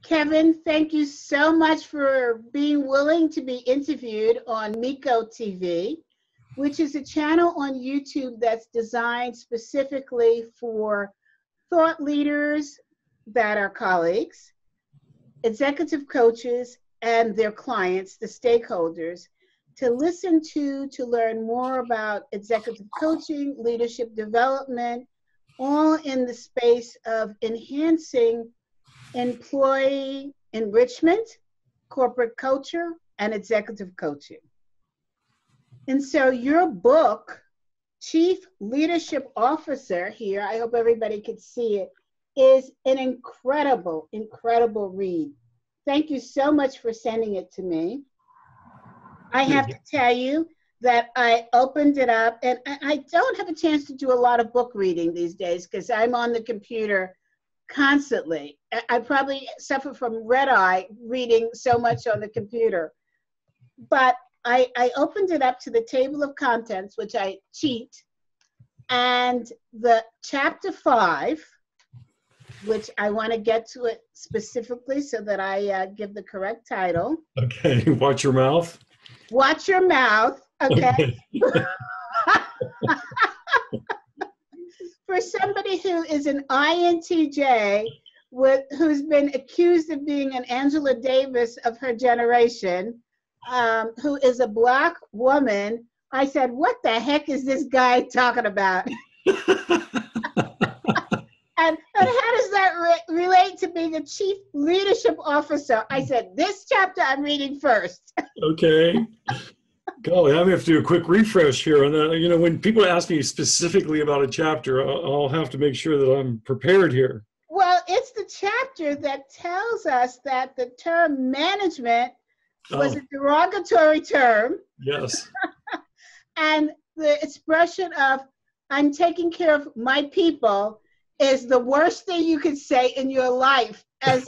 Kevin, thank you so much for being willing to be interviewed on Miko TV, which is a channel on YouTube that's designed specifically for thought leaders that are colleagues, executive coaches, and their clients, the stakeholders, to listen to learn more about executive coaching, leadership development, all in the space of enhancing employee enrichment, corporate culture, and executive coaching. And so your book, Chief Leadership Officer here, I hope everybody could see it, is an incredible, incredible read. Thank you so much for sending it to me. I have to tell you that I opened it up, and I don't have a chance to do a lot of book reading these days because I'm on the computer constantly. I probably suffer from red eye reading so much on the computer. But I opened it up to the table of contents, which I cheat, and the chapter 5, which I want to get to it specifically so that I give the correct title. Okay, watch your mouth. Watch your mouth, okay? For somebody who is an INTJ who's been accused of being an Angela Davis of her generation, who is a Black woman, I said, what the heck is this guy talking about? And how does that relate to being a chief leadership officer? I said, this chapter I'm reading first. Okay. Golly, I may have to do a quick refresh here. And you know, when people ask me specifically about a chapter, I'll have to make sure that I'm prepared here. Well, it's the chapter that tells us that the term management was a derogatory term. Yes. And the expression of I'm taking care of my people is the worst thing you could say in your life as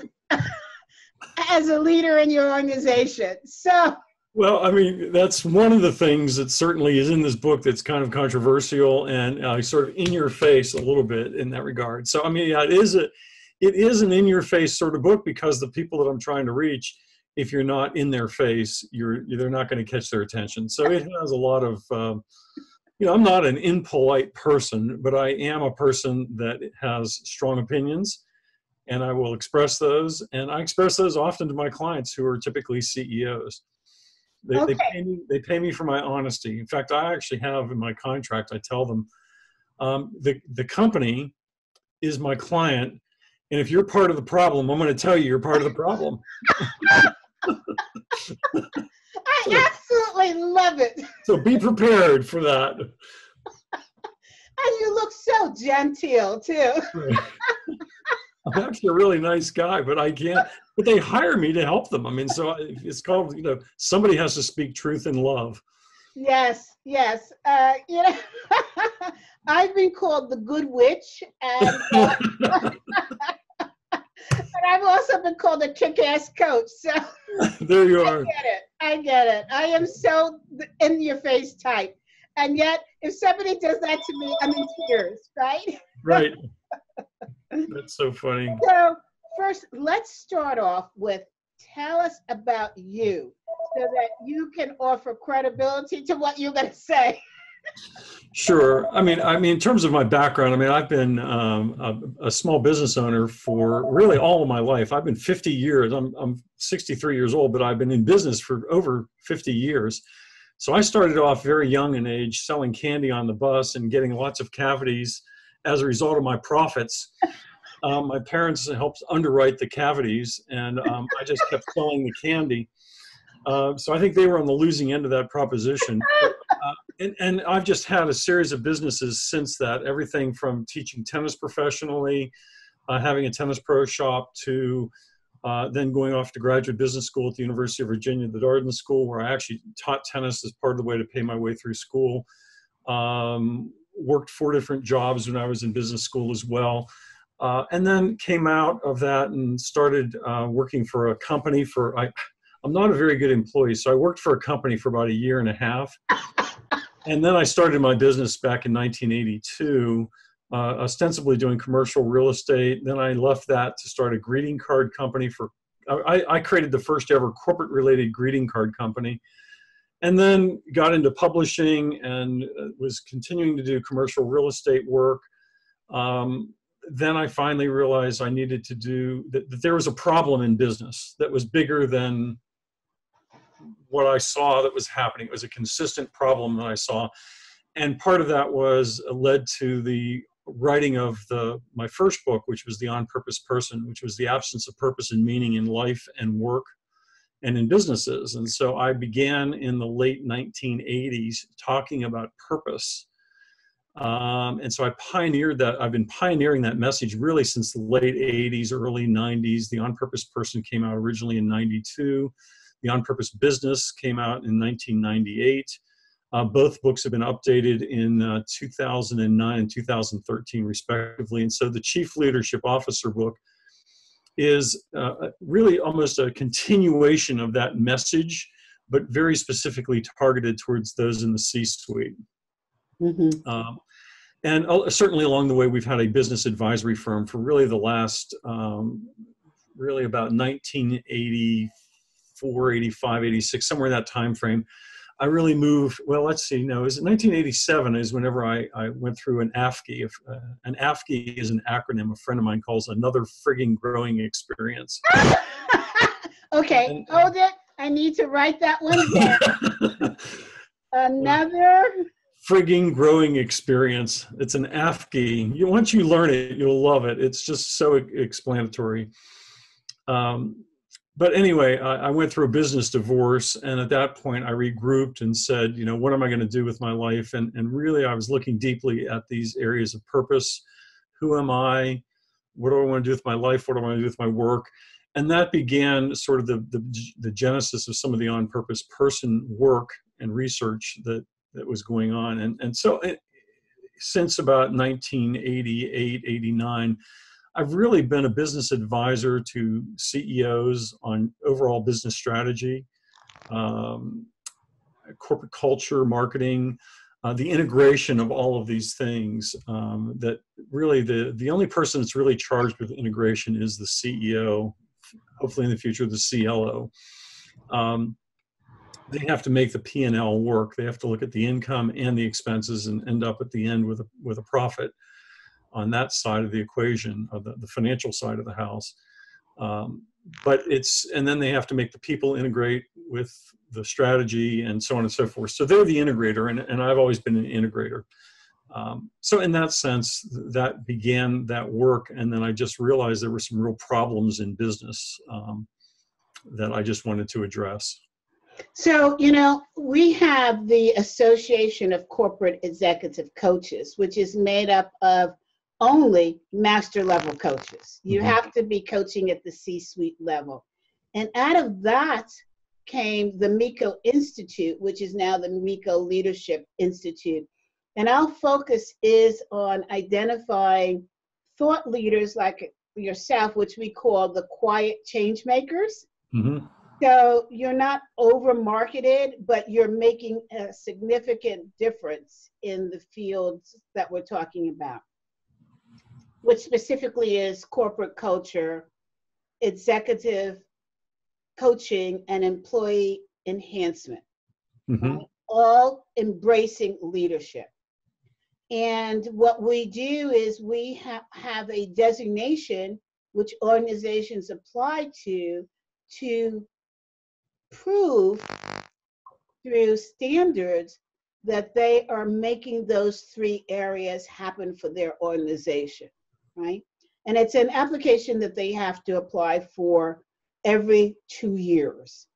as a leader in your organization. So, well, I mean, that's one of the things that certainly is in this book that's kind of controversial and sort of in your face a little bit in that regard. So, I mean, yeah, it is an in your face sort of book because the people that I'm trying to reach, if you're not in their face, they're not going to catch their attention. So it has a lot of, you know, I'm not an impolite person, but I am a person that has strong opinions, and I will express those. And I express those often to my clients who are typically CEOs. They pay me for my honesty. In fact, I actually have in my contract, I tell them, the company is my client, and if you're part of the problem, I'm going to tell you you're part of the problem. I absolutely love it. So be prepared for that. And you look so genteel too. I'm actually a really nice guy, but I can't. But they hire me to help them. I mean, so it's called, you know, somebody has to speak truth in love. Yes, yes. You know, I've been called the good witch, and I've also been called a kick-ass coach. So there you are. I get it. I am so in your face type. And yet, if somebody does that to me, I'm in tears, right? Right. That's so funny. So first, let's start off with tell us about you so that you can offer credibility to what you're going to say. Sure. I mean, in terms of my background, I mean, I've been a small business owner for really all of my life. I've been 50 years. I'm 63 years old, but I've been in business for over 50 years. So I started off very young in age, selling candy on the bus and getting lots of cavities as a result of my profits. My parents helped underwrite the cavities, and I just kept selling the candy. So I think they were on the losing end of that proposition. And I've just had a series of businesses since that, everything from teaching tennis professionally, having a tennis pro shop, to then going off to graduate business school at the University of Virginia, the Darden School, where I actually taught tennis as part of the way to pay my way through school. Worked 4 different jobs when I was in business school as well. And then came out of that and started working for a company I'm not a very good employee, so I worked for a company for about 1.5 years. And then I started my business back in 1982, ostensibly doing commercial real estate. Then I left that to start a greeting card company for I created the first ever corporate related greeting card company, and then got into publishing and was continuing to do commercial real estate work. Then I finally realized I needed to do that there was a problem in business that was bigger than what I saw that was happening. It was a consistent problem that I saw. And part of that was led to the writing of my first book, which was The On-Purpose Person, which was the absence of purpose and meaning in life and work and in businesses. And so I began in the late 1980s talking about purpose. And so I pioneered that. I've been pioneering that message really since the late 80s, early 90s. The On-Purpose Person came out originally in 92. The On-Purpose Business came out in 1998. Both books have been updated in 2009 and 2013, respectively. And so the Chief Leadership Officer book is really almost a continuation of that message, but very specifically targeted towards those in the C-suite. Mm-hmm. And certainly along the way, we've had a business advisory firm for really the last, really about 1984, 85, 86, somewhere in that time frame. I really moved, well, let's see, no, it was 1987 is whenever I went through an AFGE. An AFGE is an acronym a friend of mine calls Another Frigging Growing Experience. Okay, and, hold it. I need to write that one down. Another Frigging Growing Experience. It's an AFGE. Once you learn it, you'll love it. It's just so explanatory. But anyway, I went through a business divorce, and at that point I regrouped and said, you know, what am I going to do with my life? And really I was looking deeply at these areas of purpose. Who am I? What do I want to do with my life? What do I want to do with my work? And that began sort of the genesis of some of the On-Purpose Person work and research that was going on. And so since about 1988, 89, I've really been a business advisor to CEOs on overall business strategy, corporate culture, marketing, the integration of all of these things. That really the only person that's really charged with integration is the CEO, hopefully in the future the CLO. They have to make the P&L work. They have to look at the income and the expenses and end up at the end with a profit on that side of the equation, of the financial side of the house. But and then they have to make the people integrate with the strategy and so on and so forth. So they're the integrator, and I've always been an integrator. So in that sense, that began that work, and then I just realized there were some real problems in business that I just wanted to address. So, you know, we have the Association of Corporate Executive Coaches, which is made up of only master level coaches. You mm-hmm. have to be coaching at the C-suite level. And out of that came the MECO Institute, which is now the MECO Leadership Institute. And our focus is on identifying thought leaders like yourself, which we call the quiet change makers. Mm-hmm. So you're not over marketed, but you're making a significant difference in the fields that we're talking about, which specifically is corporate culture, executive coaching, and employee enhancement, mm-hmm. all embracing leadership. And what we do is we have a designation which organizations apply to prove through standards that they are making those three areas happen for their organization, right? And it's an application that they have to apply for every 2 years.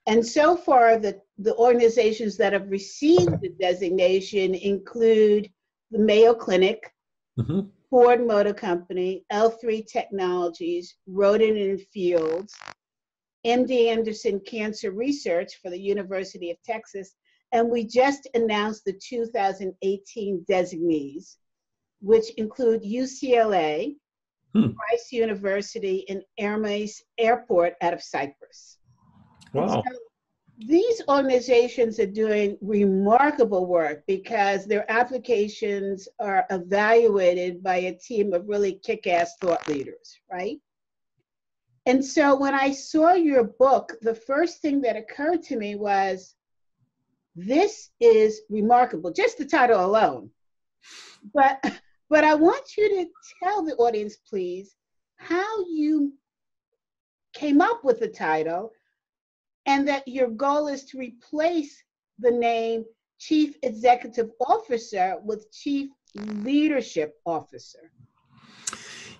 And so far, the organizations that have received the designation include the Mayo Clinic, mm-hmm. Ford Motor Company, L3 Technologies, Roden and Fields, MD Anderson Cancer Research for the University of Texas, and we just announced the 2018 designees, which include UCLA, Rice University, and Hermes Airport out of Cyprus. Wow. So these organizations are doing remarkable work because their applications are evaluated by a team of really kick-ass thought leaders, right? And so when I saw your book, the first thing that occurred to me was, this is remarkable, just the title alone. But I want you to tell the audience, please, how you came up with the title, and that your goal is to replace the name Chief Executive Officer with Chief Leadership Officer.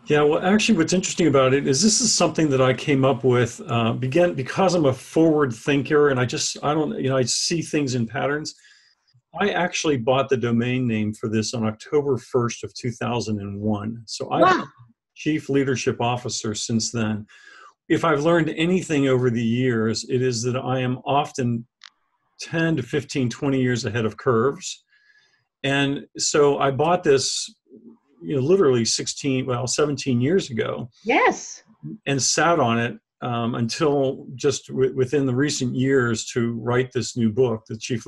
Yeah, well, actually, what's interesting about it is this is something that I came up with, because I'm a forward thinker, and I don't, I see things in patterns. I actually bought the domain name for this on October 1st of 2001. So I've been Chief Leadership Officer since then. If I've learned anything over the years, it is that I am often 10 to 15, 20 years ahead of curves. And so I bought this, literally 17 years ago. Yes. And sat on it until just within the recent years to write this new book, the Chief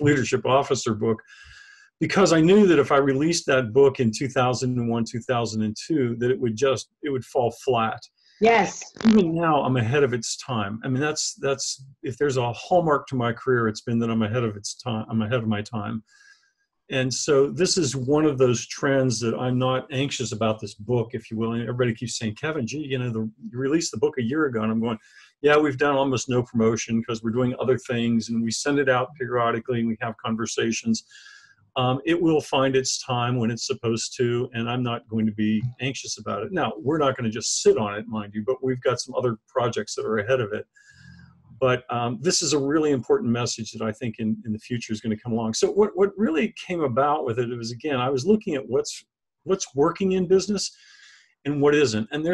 Leadership Officer book, because I knew that if I released that book in 2001, 2002, that it would fall flat. Yes. Even now, I'm ahead of its time. I mean, that's if there's a hallmark to my career, it's been that I'm ahead of its time. I'm ahead of my time. And so this is one of those trends that I'm not anxious about this book, if you will. And everybody keeps saying, Kevin, gee, you released the book a year ago. And I'm going, yeah, we've done almost no promotion because we're doing other things, and we send it out periodically and we have conversations. It will find its time when it's supposed to, and I'm not going to be anxious about it. Now, we're not going to just sit on it, mind you, but we've got some other projects that are ahead of it. But this is a really important message that I think in the future is going to come along. So what really came about with it was, again, I was looking at what's working in business and what isn't. And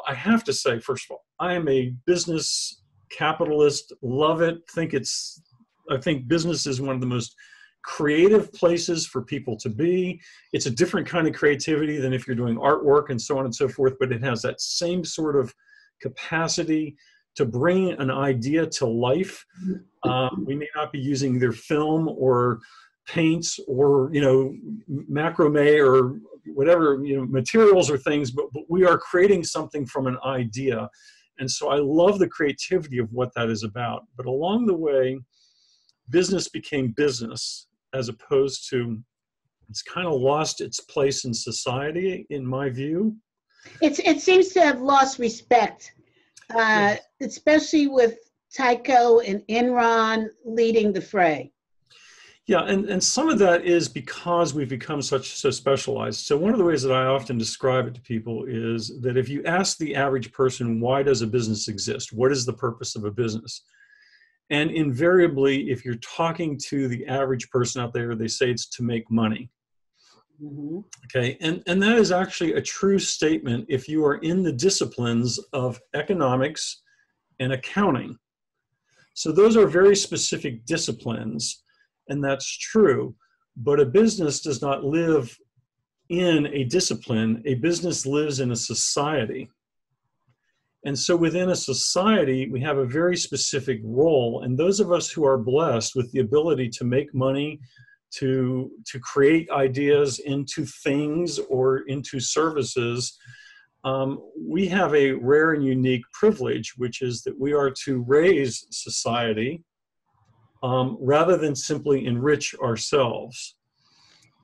I have to say, first of all, I am a business capitalist, love it. I think business is one of the most creative places for people to be. It's a different kind of creativity than if you're doing artwork and so on and so forth, but it has that same sort of capacity to bring an idea to life. We may not be using either film or paints or macrame or whatever materials or things, but we are creating something from an idea. And so I love the creativity of what that is about. But along the way, business became business, as opposed to, it's kind of lost its place in society, in my view. It seems to have lost respect. Especially with Tyco and Enron leading the fray. Yeah, and some of that is because we've become so specialized. So one of the ways that I often describe it to people is that if you ask the average person, why does a business exist? What is the purpose of a business? And invariably, if you're talking to the average person out there, they say it's to make money. Mm-hmm. Okay, and that is actually a true statement if you are in the disciplines of economics and accounting. So those are very specific disciplines, and that's true. But a business does not live in a discipline. A business lives in a society. And so within a society, we have a very specific role. And those of us who are blessed with the ability to make money, to create ideas into things or into services, we have a rare and unique privilege, which is that we are to raise society rather than simply enrich ourselves.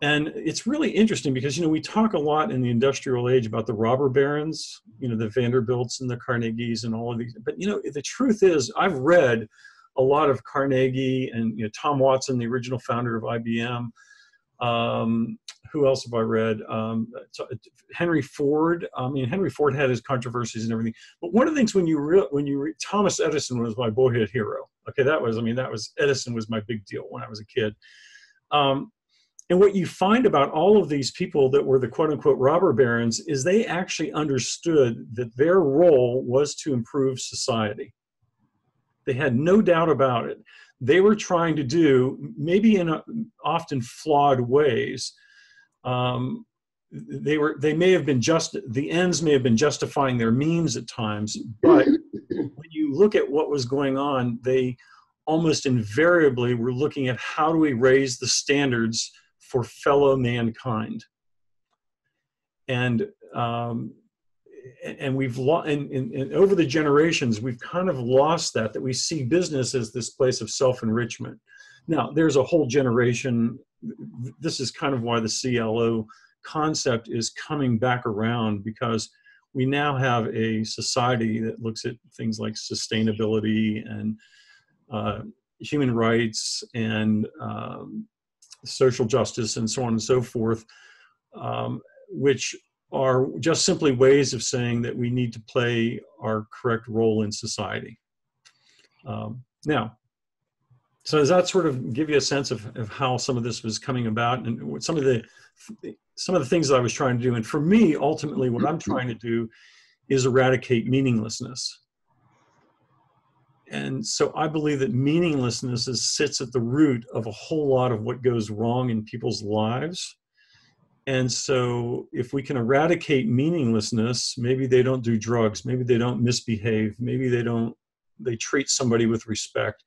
And it's really interesting because, we talk a lot in the industrial age about the robber barons, the Vanderbilts and the Carnegies and all of these. But, the truth is, I've read a lot of Carnegie and Tom Watson, the original founder of IBM. Who else have I read? Henry Ford. Henry Ford had his controversies and everything. But one of the things when you read, Thomas Edison was my boyhood hero. Okay, Edison was my big deal when I was a kid. And what you find about all of these people that were the quote unquote robber barons is they actually understood that their role was to improve society. They had no doubt about it. They were trying to do, maybe in often flawed ways. The ends may have been justifying their means at times, but when you look at what was going on, they almost invariably were looking at how do we raise the standards for fellow mankind. And and we've lost, and over the generations, we've kind of lost that we see business as this place of self-enrichment. Now, there's a whole generation. This is kind of why the CLO concept is coming back around, because we now have a society that looks at things like sustainability and human rights and social justice and so on and so forth, which are just simply ways of saying that we need to play our correct role in society. Now, so does that sort of give you a sense of how some of this was coming about and some of the things that I was trying to do? And for me, ultimately, what I'm trying to do is eradicate meaninglessness. And so I believe that meaninglessness sits at the root of a whole lot of what goes wrong in people's lives. And so if we can eradicate meaninglessness, maybe they don't do drugs, maybe they don't misbehave, maybe they treat somebody with respect.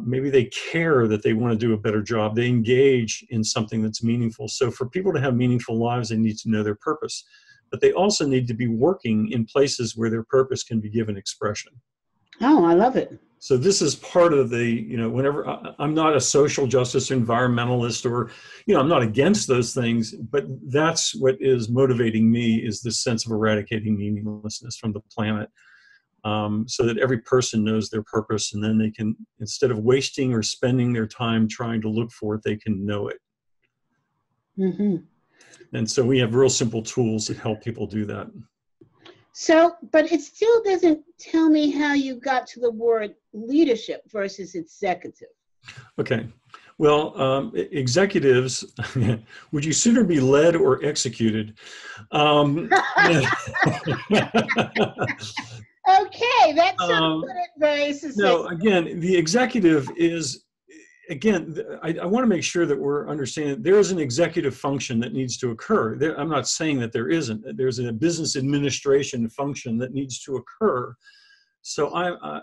Maybe they care that they want to do a better job. They engage in something that's meaningful. So for people to have meaningful lives, they need to know their purpose. But they also need to be working in places where their purpose can be given expression. Oh, I love it. So this is part of the, whenever I'm not a social justice environmentalist or, I'm not against those things, but that's what is motivating me, is this sense of eradicating meaninglessness from the planet. So that every person knows their purpose, and then they can, instead of wasting or spending their time trying to look for it, they can know it. Mm-hmm. And so we have real simple tools that help people do that. So, but it still doesn't tell me how you got to the word leadership versus executive. Okay. Well, executives, would you sooner be led or executed? Okay, that's so good advice. No, again, the executive is, I want to make sure that we're understanding there is an executive function that needs to occur. I'm not saying that there isn't. There's a business administration function that needs to occur. So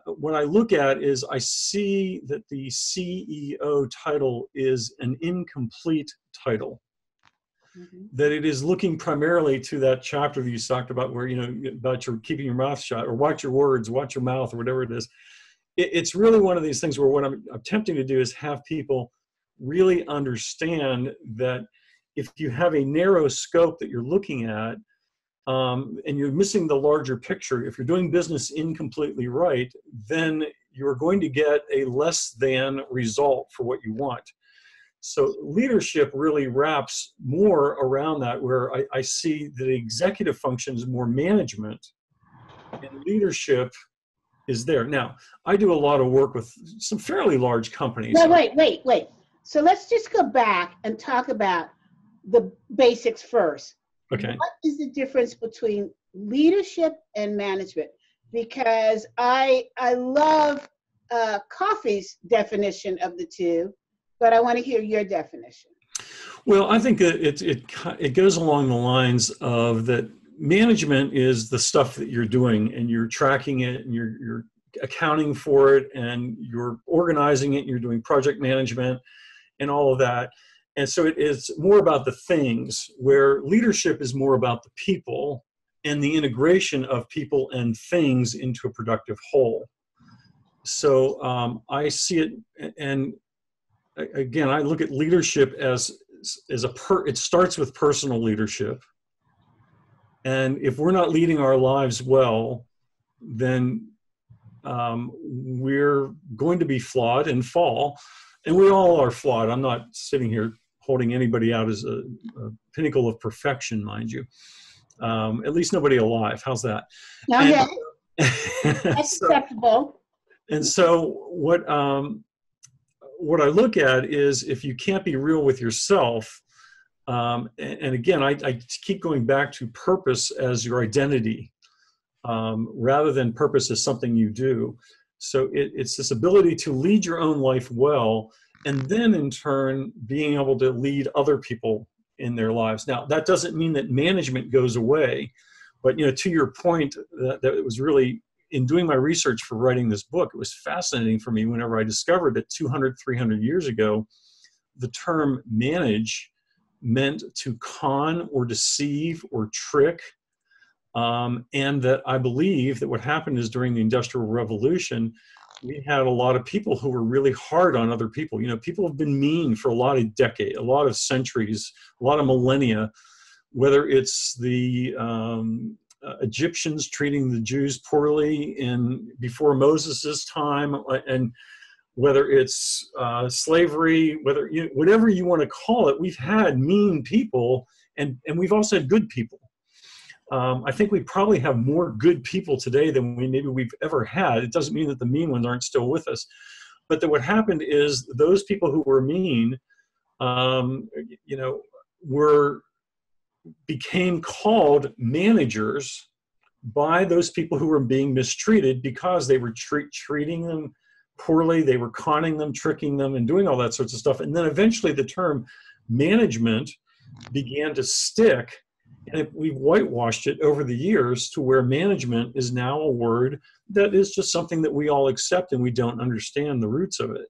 what I look at is I see that the CEO title is an incomplete title. Mm-hmm. That it is looking primarily to that chapter that you talked about where, about your keeping your mouth shut, or watch your words, watch your mouth, or whatever it is. It's really one of these things where what I'm attempting to do is have people really understand that if you have a narrow scope that you're looking at, and you're missing the larger picture, if you're doing business incompletely right, then you're going to get a less than result for what you want. So leadership really wraps more around that, where I see the executive function is more management, and leadership is there. Now, I do a lot of work with some fairly large companies. No, wait. So let's just go back and talk about the basics first. Okay. What is the difference between leadership and management? Because I love Coffey's definition of the two, but I want to hear your definition. Well, I think that it goes along the lines of that management is the stuff that you're doing, and you're tracking it, and you're accounting for it, and you're organizing it, and you're doing project management and all of that. And so it is more about the things, where leadership is more about the people and the integration of people and things into a productive whole. So I see it, and again, I look at leadership as it starts with personal leadership. And if we're not leading our lives well, then we're going to be flawed and fall. And we all are flawed. I'm not sitting here holding anybody out as a pinnacle of perfection, mind you. At least nobody alive. How's that? Okay. That's acceptable. And so what I look at is, if you can't be real with yourself, and again, I keep going back to purpose as your identity, rather than purpose as something you do. So it's this ability to lead your own life well, and then in turn being able to lead other people in their lives. Now, that doesn't mean that management goes away, but to your point, that it was really, in doing my research for writing this book, it was fascinating for me whenever I discovered that 200, 300 years ago, the term manage meant to con or deceive or trick. And that I believe that what happened is during the Industrial Revolution, we had a lot of people who were really hard on other people. You know, people have been mean for a lot of decades, a lot of centuries, a lot of millennia, whether it's the Egyptians treating the Jews poorly before Moses's time, and whether it's slavery, whatever you want to call it, we've had mean people, and we've also had good people. I think we probably have more good people today than we've ever had. It doesn't mean that the mean ones aren't still with us, but that what happened is those people who were mean, became called managers by those people who were being mistreated because they were treating them poorly, they were conning them, tricking them, and doing all that sorts of stuff. And then eventually the term management began to stick. And we've whitewashed it over the years to where management is now a word that is just something that we all accept, and we don't understand the roots of it.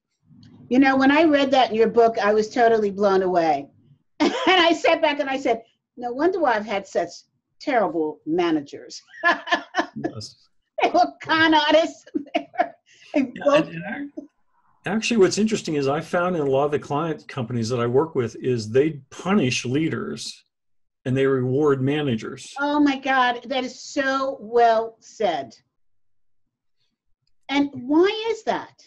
You know, when I read that in your book, I was totally blown away. And I sat back and I said, no wonder why I've had such terrible managers. Yes. They were con artists. Actually, what's interesting is I found in a lot of the client companies that I work with is they punish leaders and they reward managers. Oh my God, that is so well said. And why is that?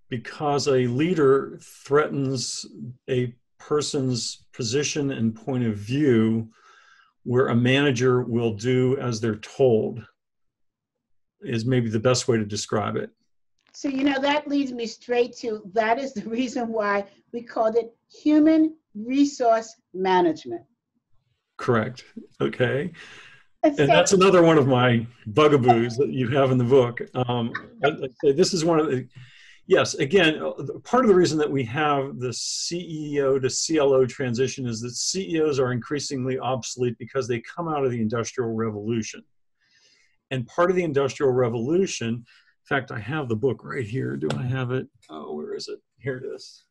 Because a leader threatens a person's position and point of view, where a manager will do as they're told, is maybe the best way to describe it. So, you know, that leads me straight to, that is the reason why we called it human resource management. Correct. Okay. And that's another one of my bugaboos that you have in the book. I'd say this is one of the, yes, again, part of the reason that we have the CEO to CLO transition is that CEOs are increasingly obsolete because they come out of the Industrial Revolution. And part of the Industrial Revolution, in fact, I have the book right here. Do I have it? Oh, where is it? Here it is.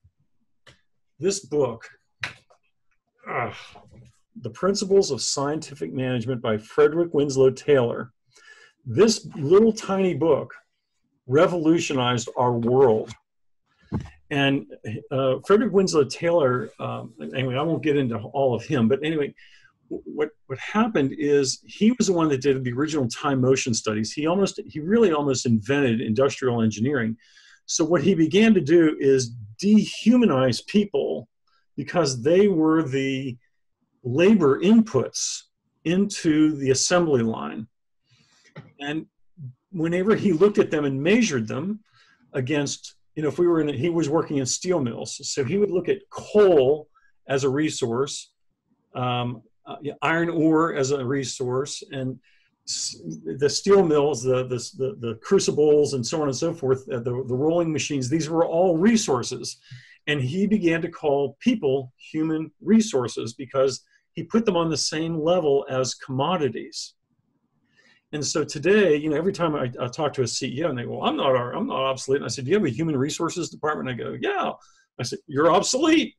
This book, The Principles of Scientific Management by Frederick Winslow Taylor. This little tiny book revolutionized our world. And Frederick Winslow Taylor, anyway, I won't get into all of him, but anyway, what happened is he was the one that did the original time motion studies. He really almost invented industrial engineering. So what he began to do is dehumanize people because they were the labor inputs into the assembly line. And whenever he looked at them and measured them against, you know, if we were he was working in steel mills. So he would look at coal as a resource, iron ore as a resource, and the steel mills, the crucibles, and so on and so forth, the rolling machines, these were all resources. And he began to call people human resources because he put them on the same level as commodities. And so today, you know, every time I talk to a CEO and they go, well, I'm not obsolete. And I said, do you have a human resources department? And I go, yeah. I said, you're obsolete.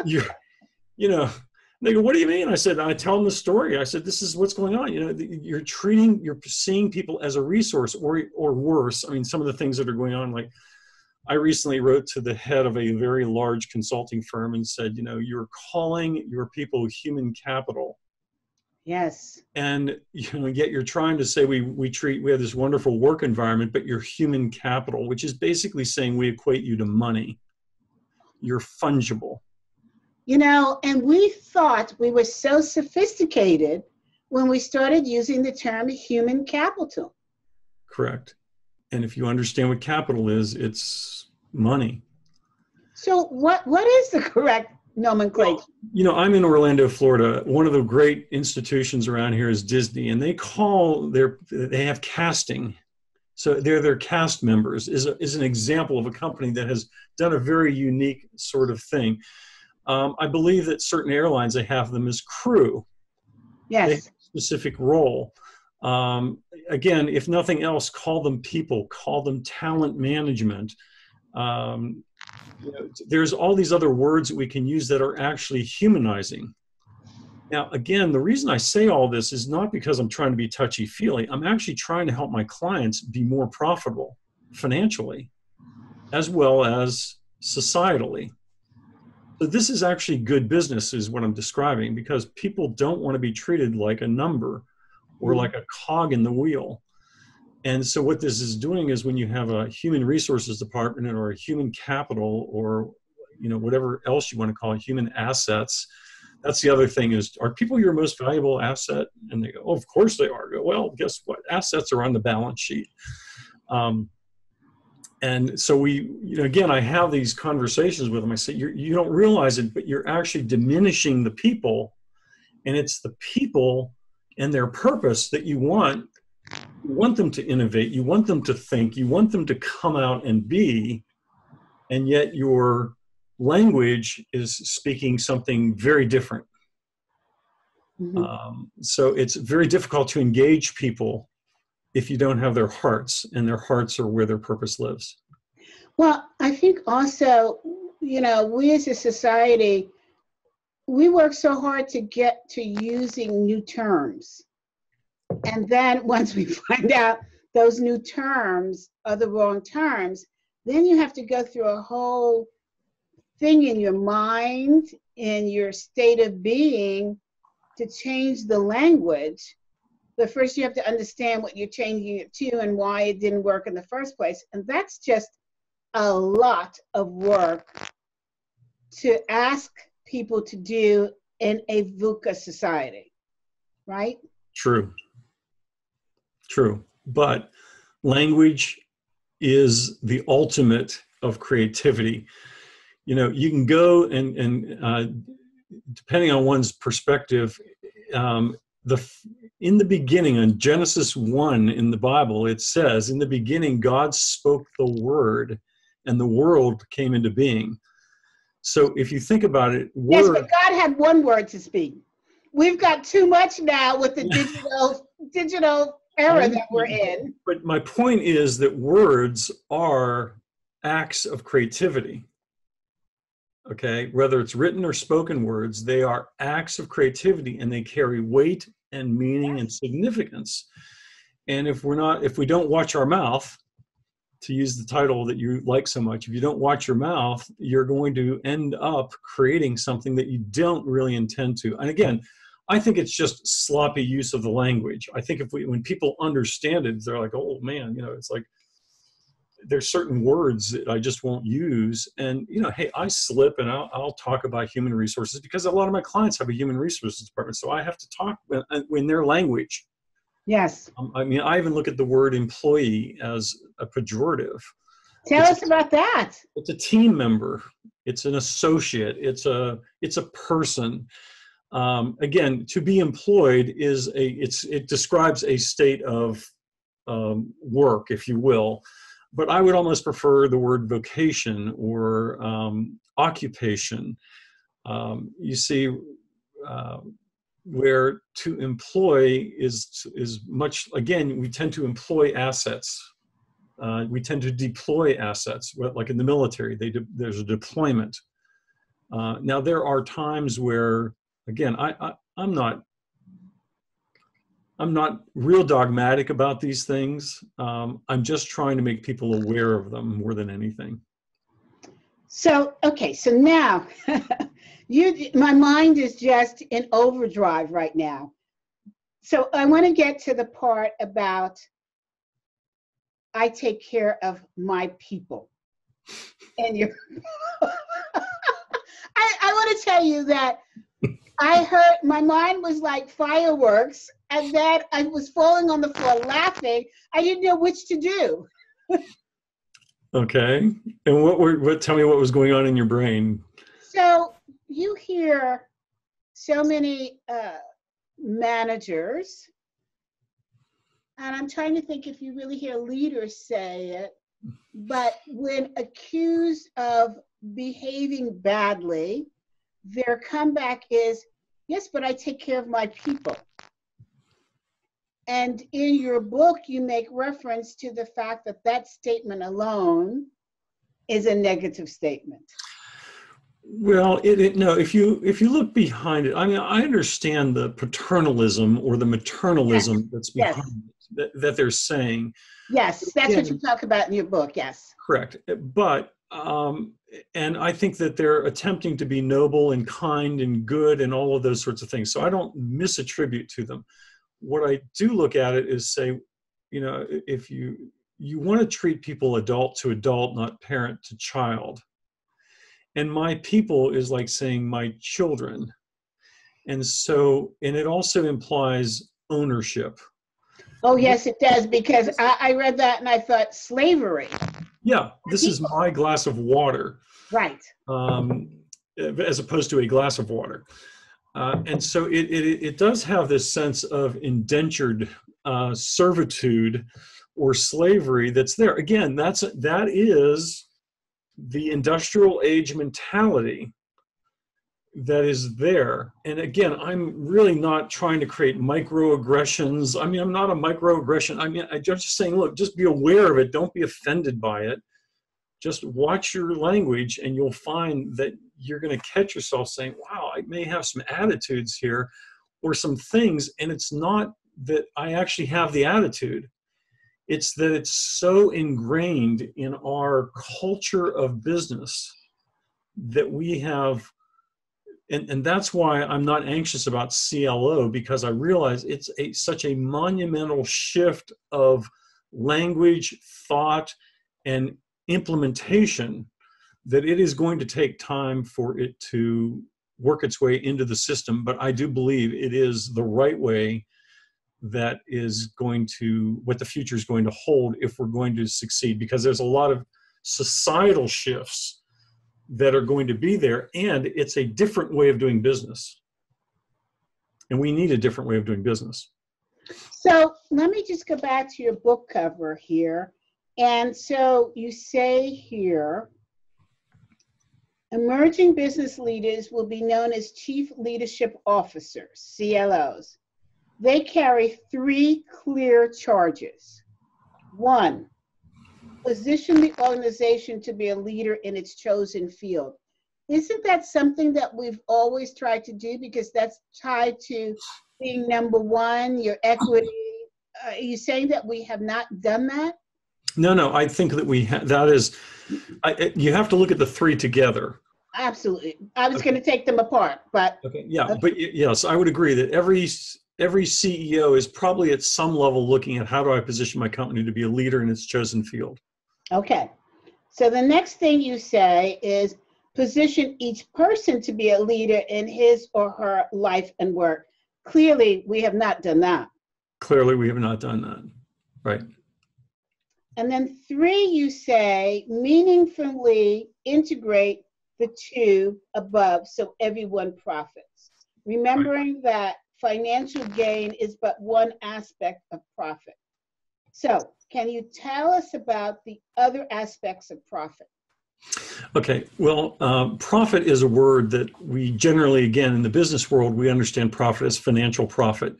You know, and they go, what do you mean? I said, I tell them the story. I said, this is what's going on. You know, you're seeing people as a resource or worse. I mean, some of the things that are going on, like I recently wrote to the head of a very large consulting firm and said, you know, you're calling your people human capital. Yes. And, you know, yet you're trying to say we have this wonderful work environment, but you're human capital, which is basically saying we equate you to money. You're fungible. You know, and we thought we were so sophisticated when we started using the term human capital. Correct. And if you understand what capital is, it's money. So what is the correct nomenclature? Well, you know, I'm in Orlando, Florida. One of the great institutions around here is Disney, and they have casting. So they're their cast members is an example of a company that has done a very unique sort of thing. I believe that certain airlines, they have them as crew. Yes. They have a specific role. Again, if nothing else, call them people, call them talent management. You know, there's all these other words that we can use that are actually humanizing. Now, again, the reason I say all this is not because I'm trying to be touchy-feely. I'm actually trying to help my clients be more profitable financially, as well as societally. So this is actually good business is what I'm describing, because people don't want to be treated like a number or like a cog in the wheel. And so what this is doing is when you have a human resources department or a human capital or, you know, whatever else you want to call it, human assets. That's the other thing is, are people your most valuable asset? And they go, oh, of course they are. I go, well, guess what? Assets are on the balance sheet. And so we, you know, again, I have these conversations with them. I say, you don't realize it, but you're actually diminishing the people. And it's the people and their purpose that you want. You want them to innovate. You want them to think. You want them to come out and be. And yet your language is speaking something very different. So it's very difficult to engage people if you don't have their hearts, and their hearts are where their purpose lives. Well, I think also, you know, we as a society, we work so hard to get to using new terms. And then once we find out those new terms are the wrong terms, then you have to go through a whole thing in your mind, in your state of being, to change the language. But first you have to understand what you're changing it to and why it didn't work in the first place. And that's just a lot of work to ask people to do in a VUCA society, right? True. True. But language is the ultimate of creativity. You know, you can go and depending on one's perspective, in the beginning, in Genesis 1 in the Bible, it says, in the beginning, God spoke the word and the world came into being. So if you think about it, yes, but God had one word to speak. We've got too much now with the digital era that we're in. But my point is that words are acts of creativity. Okay, whether it's written or spoken words, they are acts of creativity and they carry weight and meaning and significance. And if we don't watch our mouth, to use the title that you like so much, if you don't watch your mouth, you're going to end up creating something that you don't really intend to. And again, I think it's just sloppy use of the language. I think when people understand it, they're like, oh man, you know, it's like, there's certain words that I just won't use. And, you know, hey, I slip and I'll talk about human resources because a lot of my clients have a human resources department. So I have to talk in their language. Yes. I mean, I even look at the word employee as a pejorative. Tell us about that. It's a team member. It's an associate. It's a person. Again, to be employed is it describes a state of work, if you will. But I would almost prefer the word vocation or occupation. You see, where to employ is much, again, we tend to employ assets. We tend to deploy assets, like in the military, there's a deployment. Now, there are times where, again, I'm not real dogmatic about these things. I'm just trying to make people aware of them more than anything. So, okay, so now my mind is just in overdrive right now. So I want to get to the part about I take care of my people. And I want to tell you that I heard, my mind was like fireworks, and then I was falling on the floor laughing. I didn't know which to do. Okay. And tell me what was going on in your brain. So you hear so many managers, and I'm trying to think if you really hear leaders say it, but when accused of behaving badly, their comeback is, yes, but I take care of my people. And in your book, you make reference to the fact that that statement alone is a negative statement. Well, no, if you look behind it, I mean, I understand the paternalism or the Yes, maternalism that's yes, behind it, that they're saying. yes. That's what you Again, talk about in your book. Yes. correct. But, and I think that they're attempting to be noble and kind and good and all of those sorts of things. So I don't misattribute to them. What I do look at it is say, you know, if you want to treat people adult to adult, not parent to child. And my people is like saying my children. And so, and it also implies ownership. Oh, yes, it does, because I read that and I thought slavery. Yeah, this is my glass of water, Right. um, as opposed to a glass of water. And so it does have this sense of indentured servitude or slavery that's there. Again, that is the industrial age mentality that is there. And again, I'm really not trying to create microaggressions. I mean, I'm not a microaggression. I mean, I'm just saying, look, just be aware of it. Don't be offended by it. Just watch your language and you'll find that you're going to catch yourself saying, wow, I may have some attitudes here or some things. And it's not that I actually have the attitude. It's that it's so ingrained in our culture of business that we have. And that's why I'm not anxious about CLO, because I realize it's such a monumental shift of language, thought, and implementation that it is going to take time for it to work its way into the system. But I do believe it is the right way that is going to, what the future is going to hold if we're going to succeed, because there's a lot of societal shifts that are going to be there, and it's a different way of doing business. And we need a different way of doing business. So let me just go back to your book cover here. And so you say here, emerging business leaders will be known as Chief Leadership Officers, CLOs. They carry 3 clear charges. 1, position the organization to be a leader in its chosen field. Isn't that something that we've always tried to do, because that's tied to being number 1, your equity? Are you saying that we have not done that? No, I think that that is, you have to look at the 3 together. Absolutely. I was going to take them apart, but. Okay, yeah, okay. But yes, I would agree that every CEO is probably at some level looking at how do I position my company to be a leader in its chosen field. Okay. So the next thing you say is position each person to be a leader in his or her life and work. Clearly, we have not done that. Clearly, we have not done that. Right. And then 3, you say meaningfully integrate the 2 above so everyone profits. Remembering that financial gain is but one aspect of profit. So, can you tell us about the other aspects of profit? Okay, well, profit is a word that we generally, again, in the business world, we understand profit as financial profit.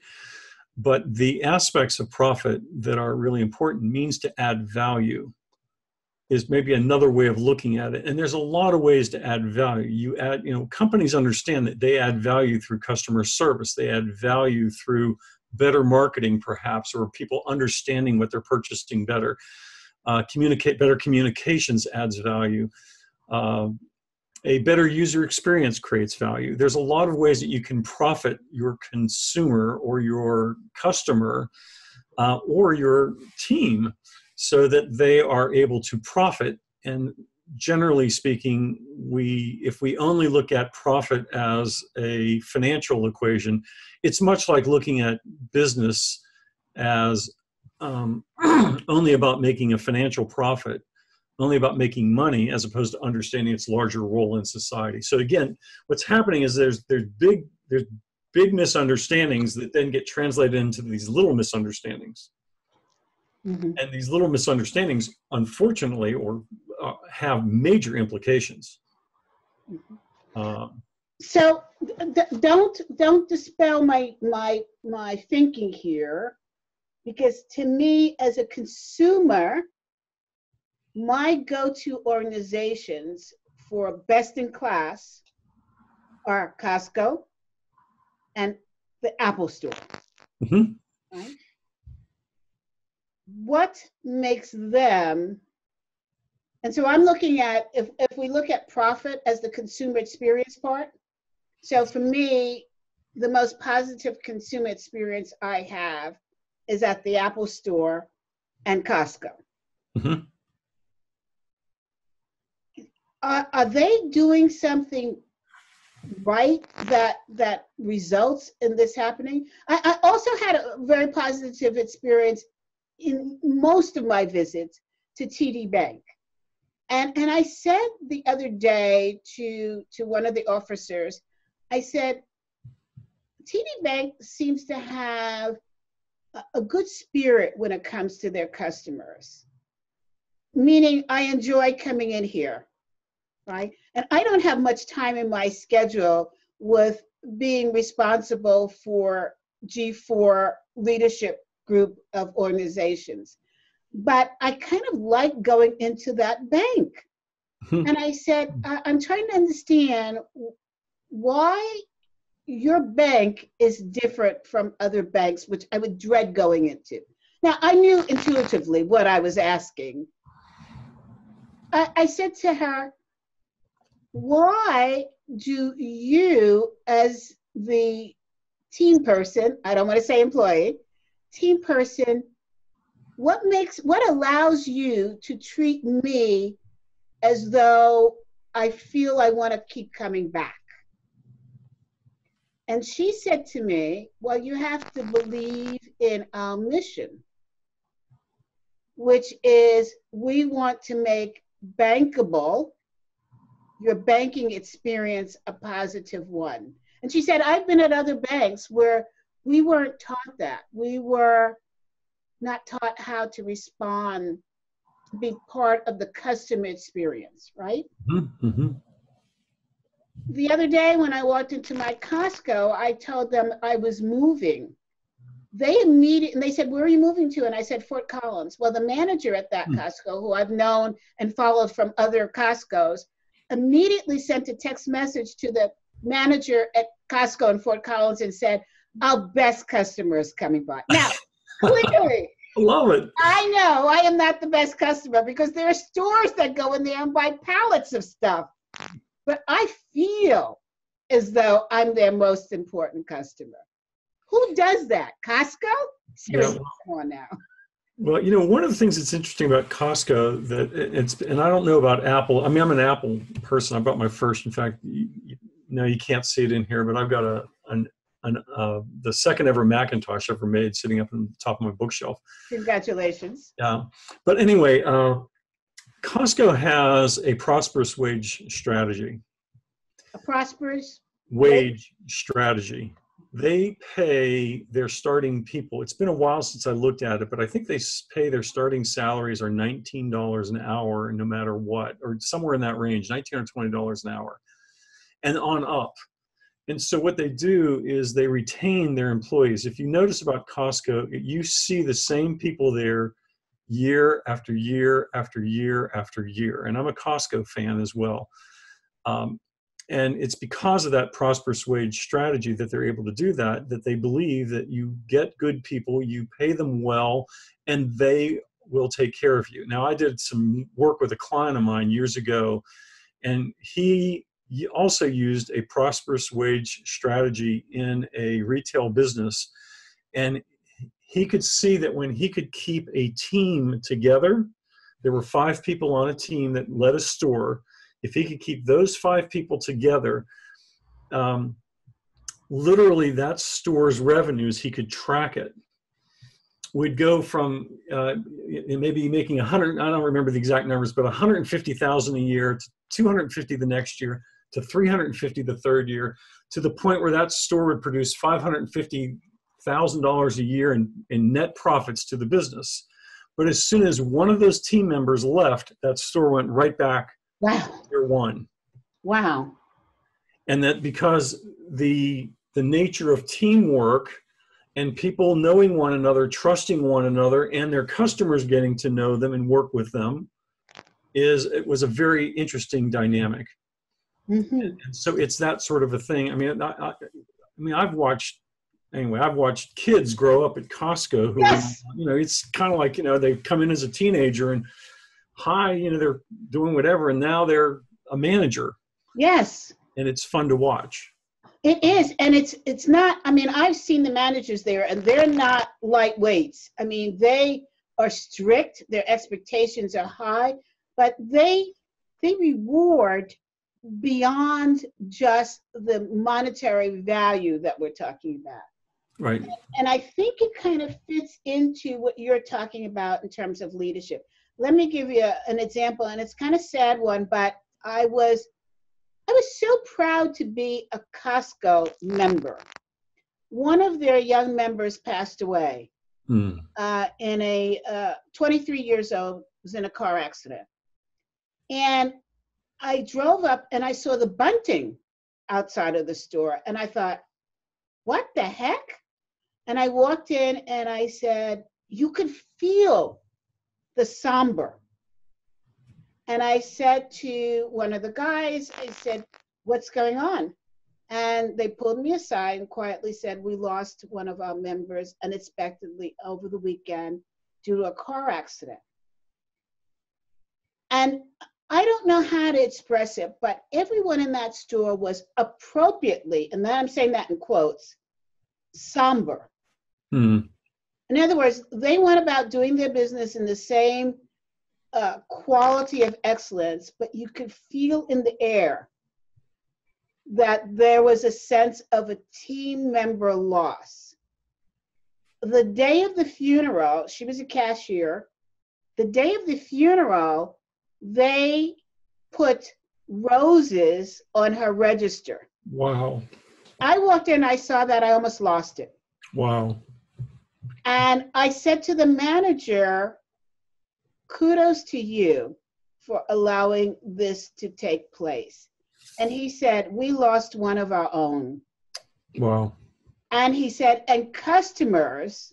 But the aspects of profit that are really important means to add value is maybe another way of looking at it. And there's a lot of ways to add value. Companies understand that they add value through customer service. They add value through better marketing, perhaps, or people understanding what they're purchasing better. Better communications adds value. A better user experience creates value. There's a lot of ways that you can profit your consumer or your customer or your team so that they are able to profit. And generally speaking, if we only look at profit as a financial equation, it's much like looking at business as only about making a financial profit, only about making money, as opposed to understanding its larger role in society. So again, what's happening is there's big misunderstandings that then get translated into these little misunderstandings. Mm-hmm. And these little misunderstandings, unfortunately, have major implications. Mm-hmm. So don't dispel my thinking here, because to me as a consumer, my go-to organizations for best in class are Costco and the Apple Store. Mm-hmm. Right? What makes them, and so I'm looking at, if we look at profit as the consumer experience part, so for me, the most positive consumer experience I have is at the Apple Store and Costco. Mm-hmm. Are they doing something right that results in this happening? I also had a very positive experience in most of my visits to TD Bank. And I said the other day to one of the officers, I said, TD Bank seems to have a good spirit when it comes to their customers, meaning I enjoy coming in here, right? And I don't have much time in my schedule with being responsible for G4 leadership group of organizations. But I kind of like going into that bank. And I said, I'm trying to understand why your bank is different from other banks, which I would dread going into. Now, I knew intuitively what I was asking. I said to her, why do you, as the team person, I don't want to say employee, team person, what allows you to treat me as though I feel I want to keep coming back? And she said to me, well, you have to believe in our mission, which is we want to make bankable, your banking experience, a positive one. And she said, I've been at other banks where we weren't taught that. We were not taught how to respond, to be part of the customer experience, right? Mm-hmm. The other day when I walked into my Costco, I told them I was moving. They said, where are you moving to? And I said, Fort Collins. Well, the manager at that Costco, who I've known and followed from other Costcos, immediately sent a text message to the manager at Costco in Fort Collins and said, our best customer is coming by. Now, clearly, I love it. I know I am not the best customer because there are stores that go in there and buy pallets of stuff. But I feel as though I'm their most important customer. Who does that? Costco? Seriously, come on now. Well, one of the things that's interesting about Costco and I don't know about Apple. I mean, I'm an Apple person. I bought my first. In fact, you can't see it in here, but I've got the second ever Macintosh ever made sitting up on the top of my bookshelf. Congratulations. Yeah. But anyway, Costco has a prosperous wage strategy. A prosperous wage strategy. They pay their starting people. It's been a while since I looked at it, but I think they pay their starting salaries are $19 an hour, no matter what, or somewhere in that range, $19 or $20 an hour, and on up. And so what they do is they retain their employees. If you notice about Costco, you see the same people there year after year after year after year. And I'm a Costco fan as well. And it's because of that prosperous wage strategy that they're able to do that they believe that you get good people, you pay them well, and they will take care of you. Now, I did some work with a client of mine years ago, and he also used a prosperous wage strategy in a retail business. And he could see that when he could keep a team together, there were 5 people on a team that led a store. If he could keep those 5 people together, literally that store's revenues, he could track it, would go from maybe making 100, I don't remember the exact numbers, but 150,000 a year to 250 the next year to 350 the third year, to the point where that store would produce $550,000 a year in net profits to the business. But as soon as one of those team members left, that store went right back. Wow. Year one. Wow. And that because the nature of teamwork and people knowing one another, trusting one another, and their customers getting to know them and work with them, it was a very interesting dynamic. Mm-hmm. And so it's that sort of a thing. I mean, I've watched kids grow up at Costco who, Yes. it's kind of like, they come in as a teenager and they're doing whatever. And now they're a manager. Yes. And it's fun to watch. It is. And it's not, I mean, I've seen the managers there and they're not lightweights. I mean, they are strict, their expectations are high, but they reward beyond just the monetary value that we're talking about. Right. And I think it kind of fits into what you're talking about in terms of leadership. Let me give you an example, and it's kind of a sad one, but I was so proud to be a Costco member. One of their young members passed away in a 23 years old, was in a car accident. And I drove up and I saw the bunting outside of the store. And I thought, what the heck? And I walked in and I said, you could feel the somber. And I said to one of the guys, I said, what's going on? And they pulled me aside and quietly said, we lost one of our members unexpectedly over the weekend due to a car accident. And I don't know how to express it, but everyone in that store was appropriately, and then I'm saying that in quotes, somber. In other words, they went about doing their business in the same quality of excellence, but you could feel in the air that there was a sense of a team member loss. The day of the funeral, she was a cashier. The day of the funeral, they put roses on her register. Wow. I walked in, I saw that, I almost lost it. Wow. And I said to the manager, kudos to you for allowing this to take place. And he said, we lost one of our own. Wow. And he said, and customers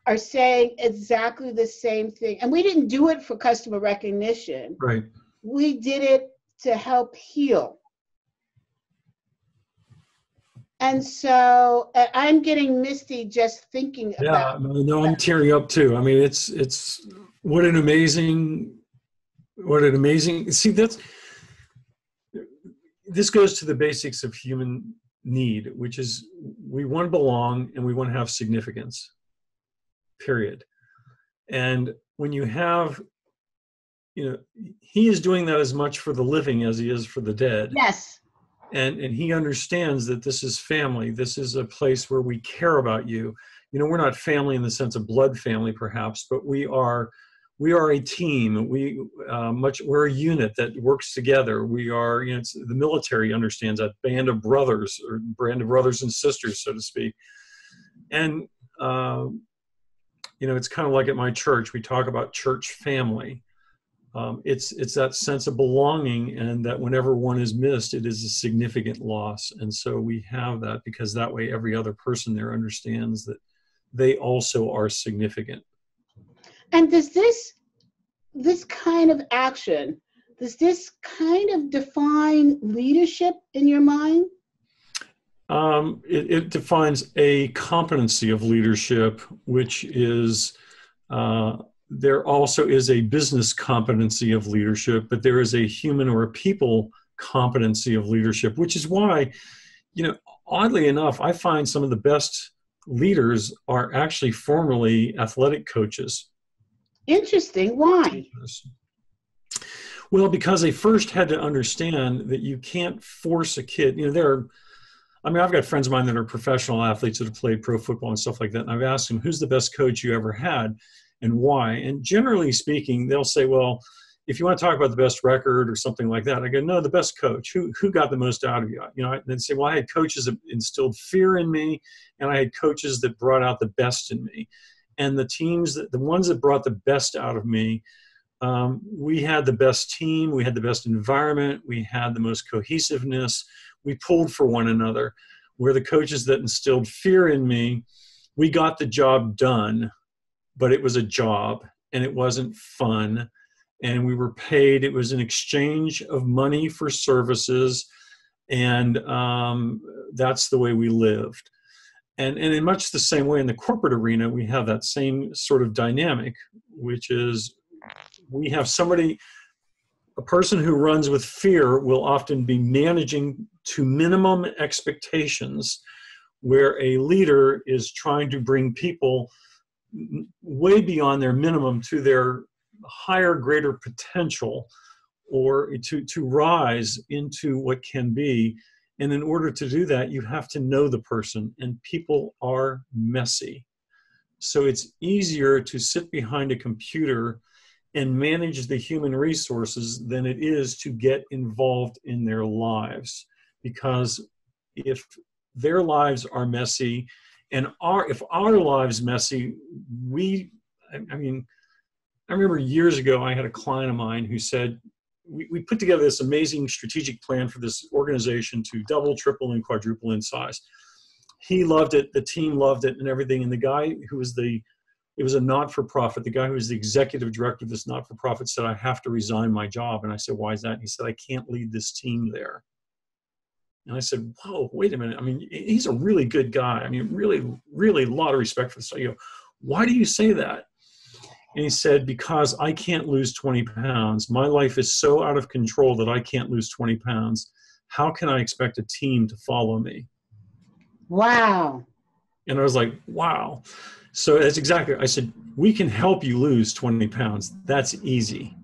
are saying exactly the same thing. And we didn't do it for customer recognition. Right. We did it to help heal. And so I'm getting misty just thinking about. Yeah, no, I'm tearing up too. I mean, it's what an amazing, see, this goes to the basics of human need, which is we want to belong and we want to have significance, period. And when you have, he is doing that as much for the living as he is for the dead. Yes. And he understands that this is family. This is a place where we care about you. We're not family in the sense of blood family, perhaps, but we are a team. We're a unit that works together. We are, the military understands that, band of brothers and sisters, so to speak. And it's kind of like at my church, we talk about church family. It's that sense of belonging, and that whenever one is missed, it is a significant loss. And so we have that because that way every other person there understands that they also are significant. And does this kind of action, does this kind of define leadership in your mind? It defines a competency of leadership, which is there also is a business competency of leadership, but there is a human or a people competency of leadership, which is why, oddly enough, I find some of the best leaders are actually formerly athletic coaches. Interesting. Why? Well, because they first had to understand that you can't force a kid. I've got friends of mine that are professional athletes that have played pro football and stuff like that. And I've asked them, who's the best coach you ever had and why? And generally speaking, they'll say, well, if you want to talk about the best record or something like that, I go, no, the best coach. Who got the most out of you? They'd say, well, I had coaches that instilled fear in me, and I had coaches that brought out the best in me. And the ones that brought the best out of me, we had the best team, we had the best environment, we had the most cohesiveness, we pulled for one another. Where the coaches that instilled fear in me, we got the job done, but it was a job, and it wasn't fun. And we were paid, it was an exchange of money for services. And that's the way we lived. And in much the same way in the corporate arena, we have that same sort of dynamic, which is we have somebody, a person who runs with fear will often be managing to minimum expectations, where a leader is trying to bring people way beyond their minimum to their higher, greater potential, or to rise into what can be. And in order to do that, you have to know the person, and people are messy. So it's easier to sit behind a computer and manage the human resources than it is to get involved in their lives. Because if their lives are messy, and if our lives messy, I mean, I remember years ago, I had a client of mine who said, we put together this amazing strategic plan for this organization to double, triple, and quadruple in size. He loved it, the team loved it and everything. And the guy who was it was a not-for-profit, the guy who was the executive director of this not-for-profit said, I have to resign my job. And I said, why is that? And he said, I can't lead this team there. And I said, whoa, wait a minute. I mean, he's a really good guy. I mean, really, really a lot of respect for this. You know, why do you say that? And he said, because I can't lose 20 pounds. My life is so out of control that I can't lose 20 pounds. How can I expect a team to follow me? Wow. And I was like, wow. So that's exactly, I said, we can help you lose 20 pounds. That's easy.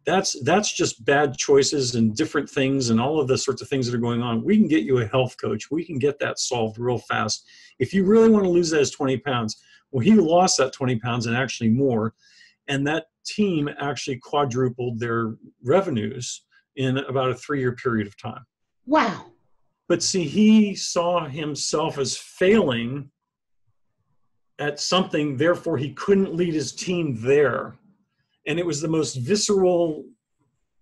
That's just bad choices and different things and all of the sorts of things that are going on. We can get you a health coach. We can get that solved real fast. If you really want to lose those 20 pounds, well, he lost that 20 pounds and actually more. And that team actually quadrupled their revenues in about a 3-year period of time. Wow. But see, he saw himself as failing at something, therefore he couldn't lead his team there. And it was the most visceral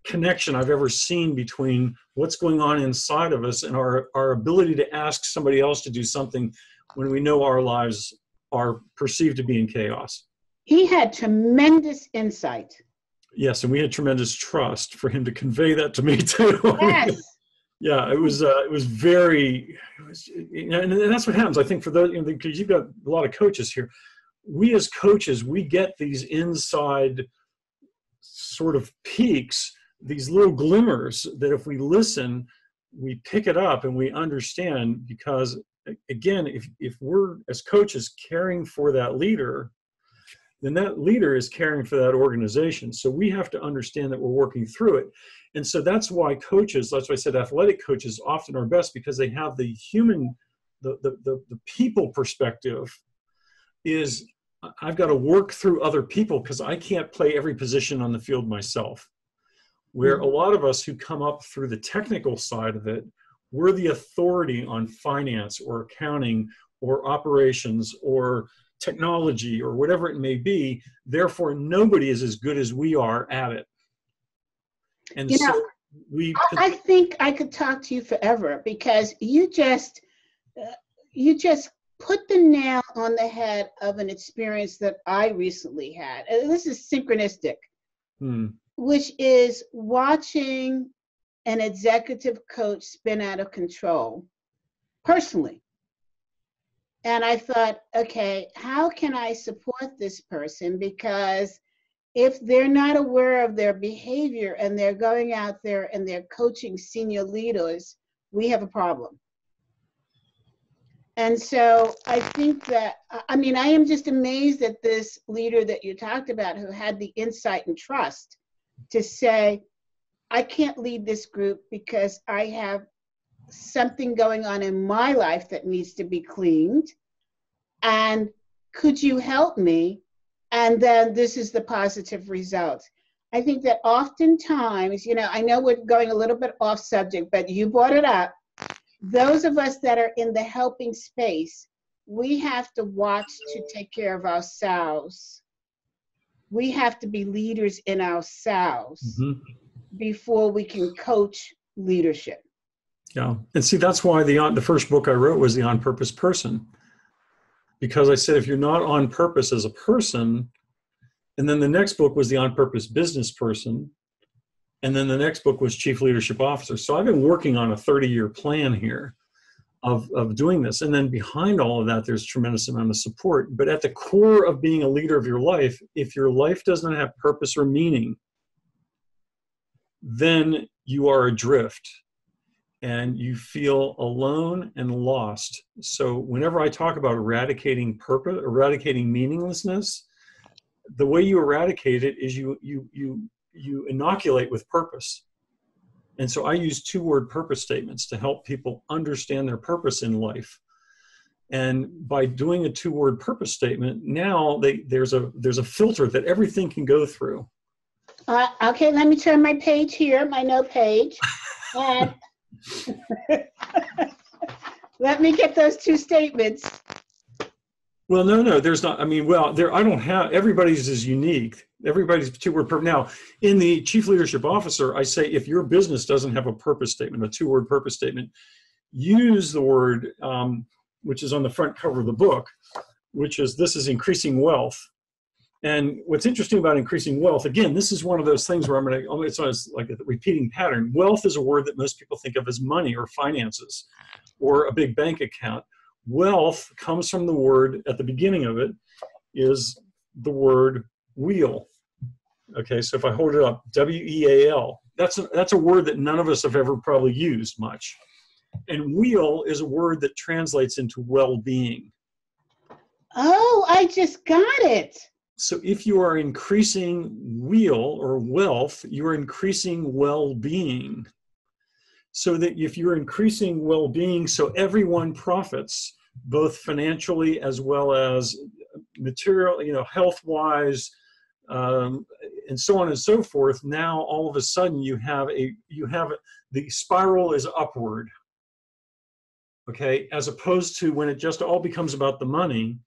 connection I've ever seen between what's going on inside of us and our ability to ask somebody else to do something when we know our lives are perceived to be in chaos. He had tremendous insight. Yes, and we had tremendous trust for him to convey that to me too. Yes. Yeah, it was very, and that's what happens. I think for those, you know, because you've got a lot of coaches here, we as coaches, we get these inside sort of peaks, these little glimmers that if we listen, we pick it up and we understand. Because again, if we're as coaches caring for that leader, then that leader is caring for that organization. So we have to understand that we're working through it. And so that's why coaches, that's why I said athletic coaches often are best, because they have the human, the people perspective is, I've got to work through other people because I can't play every position on the field myself. Where a lot of us who come up through the technical side of it, we're the authority on finance or accounting or operations or technology or whatever it may be. Therefore, nobody is as good as we are at it. And you so know, I think I could talk to you forever, because you just put the nail on the head of an experience that I recently had. And this is synchronistic, which is watching an executive coach spin out of control personally. And I thought, okay, how can I support this person? Because if they're not aware of their behavior and they're going out there and they're coaching senior leaders, we have a problem. And so I think that, I mean, I am just amazed at this leader that you talked about, who had the insight and trust to say, I can't lead this group because I have something going on in my life that needs to be cleaned. And could you help me? And then this is the positive result. I think that oftentimes, you know, I know we're going a little bit off subject, but you brought it up. Those of us that are in the helping space, we have to watch to take care of ourselves. We have to be leaders in ourselves before we can coach leadership. Yeah, and see, that's why the first book I wrote was The On Purpose Person. Because I said, if you're not on purpose as a person, And then the next book was The On Purpose Business Person. And then the next book was Chief Leadership Officer. So I've been working on a 30-year plan here of doing this. And then behind all of that, there's tremendous amount of support. But at the core of being a leader of your life, if your life doesn't have purpose or meaning, then you are adrift and you feel alone and lost. So whenever I talk about eradicating purpose, eradicating meaninglessness, the way you eradicate it is you inoculate with purpose. And so I use 2-word purpose statements to help people understand their purpose in life. And by doing a 2-word purpose statement, now there's a filter that everything can go through. Okay, let me turn my page here, my note page. And let me get those 2 statements. Well, no, there's not. I mean, well, I don't have, everybody's is unique. Everybody's 2-word purpose. Now, in the Chief Leadership Officer, I say if your business doesn't have a purpose statement, a 2-word purpose statement, use the word, which is on the front cover of the book, which is, this is increasing wealth. And what's interesting about increasing wealth, again, this is one of those things where it's like a repeating pattern. Wealth is a word that most people think of as money or finances or a big bank account. Wealth comes from the word, at the beginning of it, is the word wheel. Okay, so if I hold it up, W-E-A-L, that's a word that none of us have ever probably used much. And wheel is a word that translates into well-being. Oh, I just got it. So if you are increasing wheel or wealth, you're increasing well-being. So that if you're increasing well-being, so everyone profits, both financially as well as material, health-wise, and so on and so forth. Now, all of a sudden, you have the spiral is upward. Okay, as opposed to when it just all becomes about the money,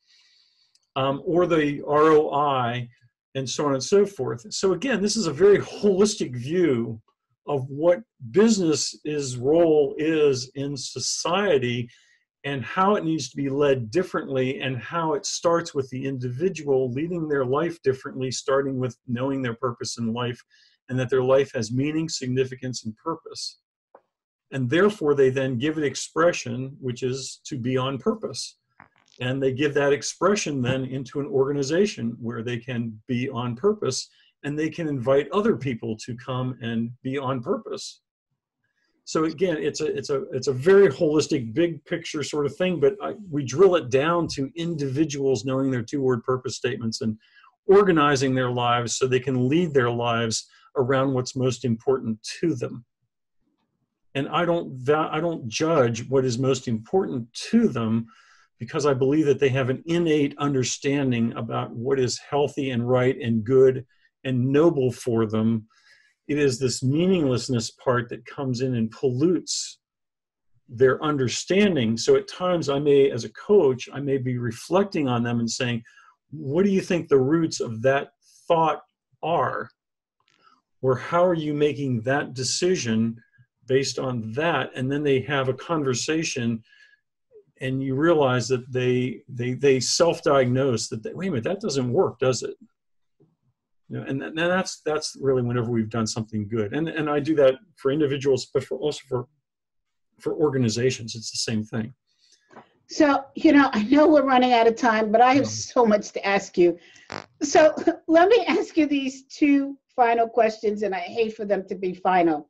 or the ROI, and so on and so forth. So again, this is a very holistic view of what business's role is in society and how it needs to be led differently, and how it starts with the individual leading their life differently, starting with knowing their purpose in life and that their life has meaning, significance, and purpose. And therefore, they then give it expression, which is to be on purpose. And they give that expression then into an organization where they can be on purpose, and they can invite other people to come and be on purpose. So again, it's a very holistic, big picture sort of thing, but we drill it down to individuals knowing their 2-word purpose statements and organizing their lives so they can lead their lives around what's most important to them. And I don't judge what is most important to them, because I believe that they have an innate understanding about what is healthy and right and good and noble for them. It is this meaninglessness part that comes in and pollutes their understanding. So at times as a coach, I may be reflecting on them and saying, what do you think the roots of that thought are? Or how are you making that decision based on that? And then they have a conversation, and you realize that they self-diagnose that, wait a minute, that doesn't work, does it? And that's really whenever we've done something good. And I do that for individuals, but also for organizations, it's the same thing. So, I know we're running out of time, but I have so much to ask you. So let me ask you these 2 final questions, and I hate for them to be final.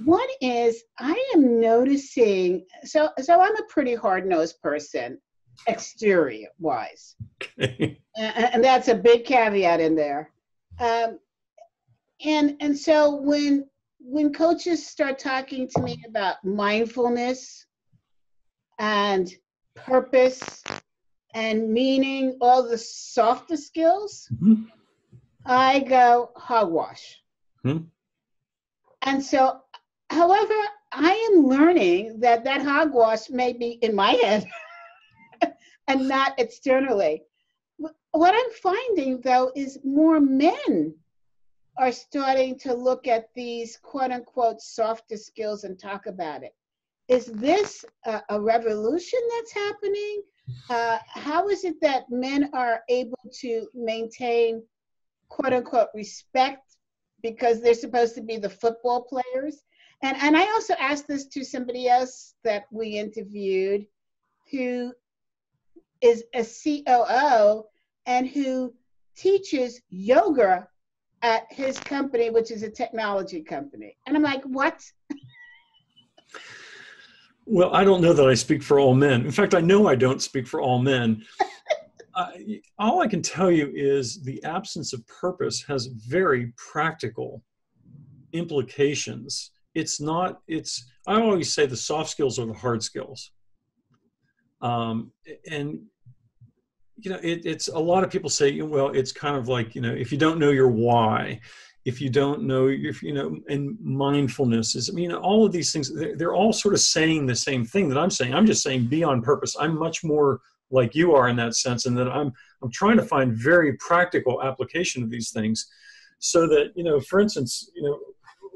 One is, I am noticing, so I'm a pretty hard-nosed person, exterior-wise. Okay. And that's a big caveat in there. And so when coaches start talking to me about mindfulness and purpose and meaning, all the softer skills, Mm-hmm. I go hogwash. Mm-hmm. And so, however, I am learning that hogwash may be in my head and not externally. What I'm finding, though, is more men are starting to look at these quote unquote softer skills and talk about it. Is this a revolution that's happening? How is it that men are able to maintain quote unquote respect because they're supposed to be the football players. And I also asked this to somebody else that we interviewed who is a COO and who teaches yoga at his company, which is a technology company. And I'm like, what? Well, I don't know that I speak for all men. In fact, I know I don't speak for all men. All I can tell you is the absence of purpose has very practical implications. I always say the soft skills are the hard skills. And, it's a lot of people say, well, it's kind of like, if you don't know your why, if you don't know, and mindfulness is, all of these things, they're all sort of saying the same thing that I'm saying. I'm just saying be on purpose. I'm much more like you are in that sense, and that I'm trying to find very practical application of these things so that, for instance,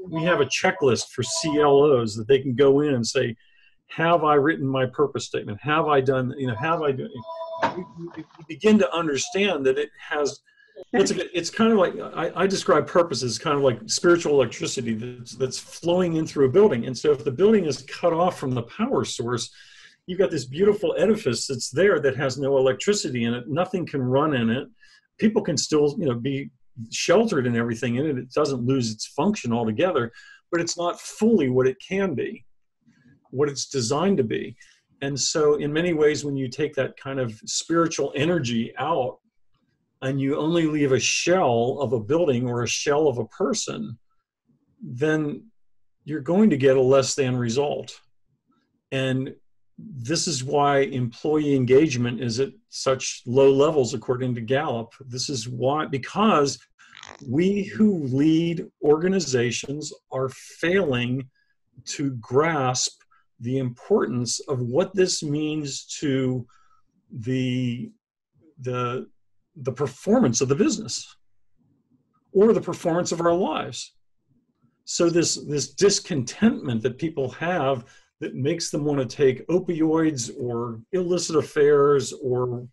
we have a checklist for CLOs that they can go in and say, have I written my purpose statement? Have I done, have I done, you begin to understand that it has, it's kind of like, I describe purpose as kind of like spiritual electricity that's flowing in through a building. And so if the building is cut off from the power source, you've got this beautiful edifice that's there that has no electricity in it. Nothing can run in it. People can still, be sheltered and everything in it. It doesn't lose its function altogether, but it's not fully what it can be, what it's designed to be. And so in many ways, when you take that kind of spiritual energy out and you only leave a shell of a building or a shell of a person, then you're going to get a less than result. And this is why employee engagement is at such low levels, according to Gallup. This is why, because we who lead organizations are failing to grasp the importance of what this means to the performance of the business or the performance of our lives. So this discontentment that people have that makes them want to take opioids or illicit affairs or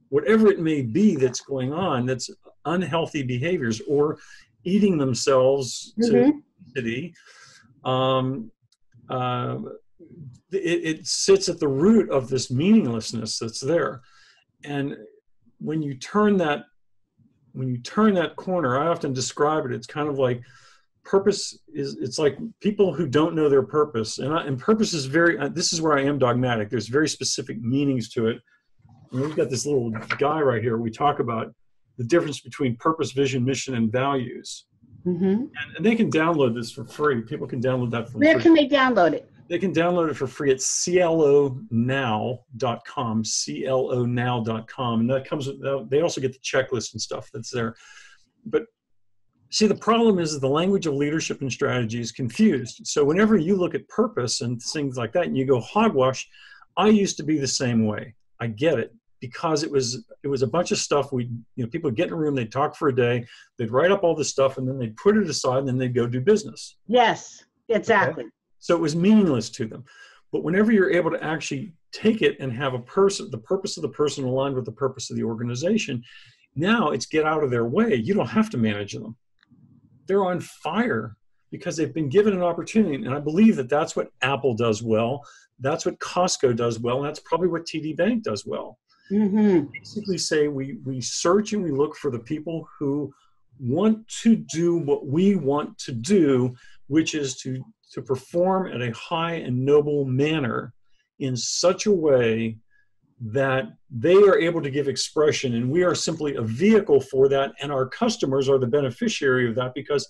whatever it may be that's going on, that's unhealthy behaviors, or eating themselves to obesity, it sits at the root of this meaninglessness that's there. And when you turn that corner, I often describe it, it's kind of like purpose it's like people who don't know their purpose, and purpose is this is where I am dogmatic. There's very specific meanings to it. And we've got this little guy right here. We talk about the difference between purpose, vision, mission, and values. And they can download this for free. People can download that for free. Where can they download it? They can download it for free at clonow.com, clonow.com. And that comes with, they also get the checklist and stuff that's there. But see, the problem is that the language of leadership and strategy is confused. So whenever you look at purpose and things like that, and you go hogwash, I used to be the same way. I get it, because it was a bunch of stuff. People would get in a room, they'd talk for a day, they'd write up all this stuff, and then they'd put it aside, and then they'd go do business. Yes, exactly. Okay? So it was meaningless to them. But whenever you're able to actually take it and have the purpose of the person aligned with the purpose of the organization, now it's get out of their way. You don't have to manage them. They're on fire because they've been given an opportunity. And I believe that that's what Apple does well. That's what Costco does well. And that's probably what TD Bank does well. Basically say we search and we look for the people who want to do what we want to do, which is to perform at a high and noble manner in such a way that they are able to give expression, and we are simply a vehicle for that, and our customers are the beneficiary of that because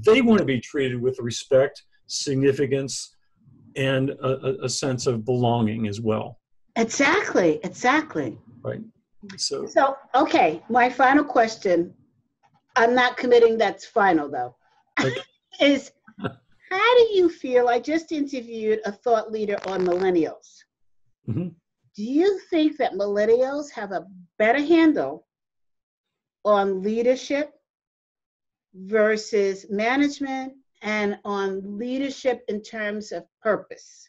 they want to be treated with respect, significance, and a sense of belonging as well. Exactly. Right. So okay, my final question, I'm not committing that's final though, okay. is how do you feel, I just interviewed a thought leader on millennials. Do you think that millennials have a better handle on leadership versus management and on leadership in terms of purpose?